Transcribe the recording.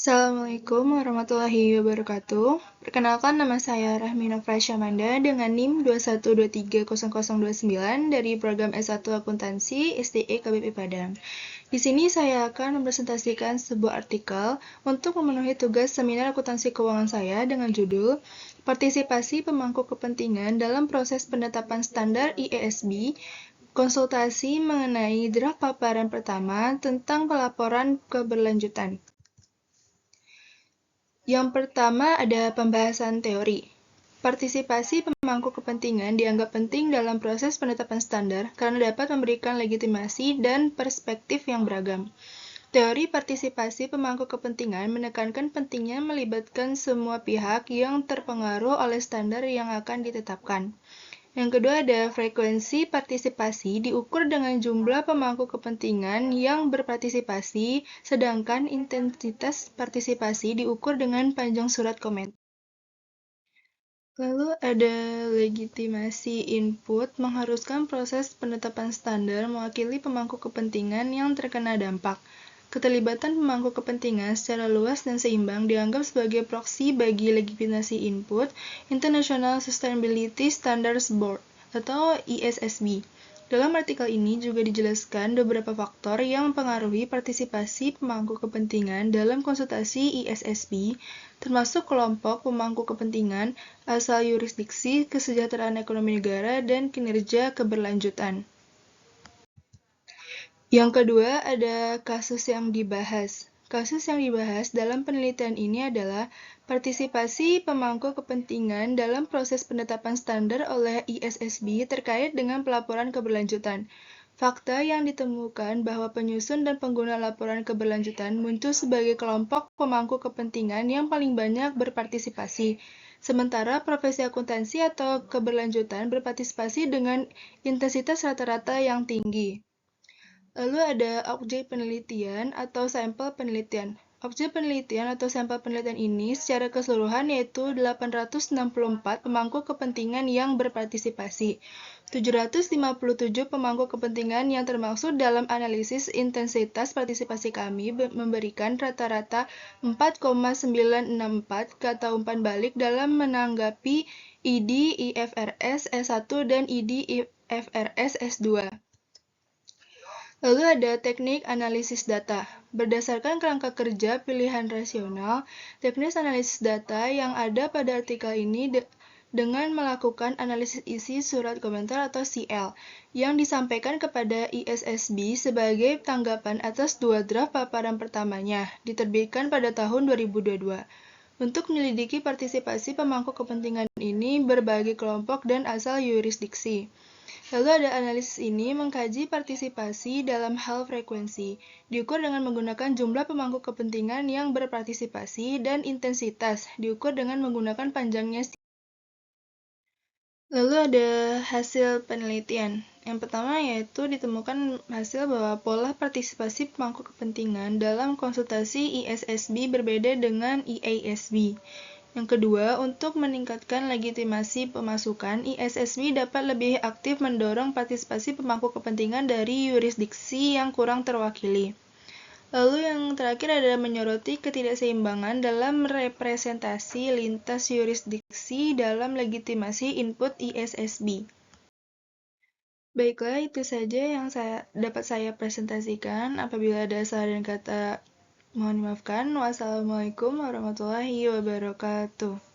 Assalamualaikum warahmatullahi wabarakatuh. Perkenalkan, nama saya Rahmi Nova Syamanda dengan NIM 212300029 dari program S1 Akuntansi STE KBP Padang. Di sini saya akan mempresentasikan sebuah artikel untuk memenuhi tugas seminar akuntansi keuangan saya dengan judul Partisipasi Pemangku Kepentingan dalam Proses Penetapan Standar IESB, konsultasi mengenai draft paparan pertama tentang pelaporan keberlanjutan. Yang pertama ada pembahasan teori. Partisipasi pemangku kepentingan dianggap penting dalam proses penetapan standar karena dapat memberikan legitimasi dan perspektif yang beragam. Teori partisipasi pemangku kepentingan menekankan pentingnya melibatkan semua pihak yang terpengaruh oleh standar yang akan ditetapkan. Yang kedua ada frekuensi partisipasi diukur dengan jumlah pemangku kepentingan yang berpartisipasi, sedangkan intensitas partisipasi diukur dengan panjang surat komentar. Lalu ada legitimasi input mengharuskan proses penetapan standar mewakili pemangku kepentingan yang terkena dampak. Keterlibatan pemangku kepentingan secara luas dan seimbang dianggap sebagai proksi bagi legitimasi input International Sustainability Standards Board atau ISSB. Dalam artikel ini juga dijelaskan beberapa faktor yang mempengaruhi partisipasi pemangku kepentingan dalam konsultasi ISSB, termasuk kelompok pemangku kepentingan, asal yurisdiksi, kesejahteraan ekonomi negara, dan kinerja keberlanjutan. Yang kedua, ada kasus yang dibahas. Kasus yang dibahas dalam penelitian ini adalah partisipasi pemangku kepentingan dalam proses penetapan standar oleh ISSB terkait dengan pelaporan keberlanjutan. Fakta yang ditemukan bahwa penyusun dan pengguna laporan keberlanjutan muncul sebagai kelompok pemangku kepentingan yang paling banyak berpartisipasi, sementara profesi akuntansi atau keberlanjutan berpartisipasi dengan intensitas rata-rata yang tinggi. Lalu ada objek penelitian atau sampel penelitian. Objek penelitian atau sampel penelitian ini secara keseluruhan yaitu 864 pemangku kepentingan yang berpartisipasi. 757 pemangku kepentingan yang termaksud dalam analisis intensitas partisipasi kami memberikan rata-rata 4,964 kata umpan balik dalam menanggapi ID IFRS S1 dan ID IFRS S2. Lalu ada teknik analisis data. Berdasarkan kerangka kerja pilihan rasional, teknis analisis data yang ada pada artikel ini dengan melakukan analisis isi surat komentar atau CL yang disampaikan kepada ISSB sebagai tanggapan atas dua draft paparan pertamanya, diterbitkan pada tahun 2022. Untuk menyelidiki partisipasi pemangku kepentingan ini berbagai kelompok dan asal yurisdiksi. Lalu ada analisis ini mengkaji partisipasi dalam hal frekuensi, diukur dengan menggunakan jumlah pemangku kepentingan yang berpartisipasi dan intensitas, diukur dengan menggunakan panjangnya. Lalu ada hasil penelitian. Yang pertama yaitu ditemukan hasil bahwa pola partisipasi pemangku kepentingan dalam konsultasi ISSB berbeda dengan IASB. Yang kedua, untuk meningkatkan legitimasi pemasukan, ISSB dapat lebih aktif mendorong partisipasi pemangku kepentingan dari yurisdiksi yang kurang terwakili. Lalu yang terakhir adalah menyoroti ketidakseimbangan dalam representasi lintas yurisdiksi dalam legitimasi input ISSB. Baiklah, itu saja yang dapat saya presentasikan. Apabila ada salah dan kata, mohon dimaafkan. Wassalamualaikum warahmatullahi wabarakatuh.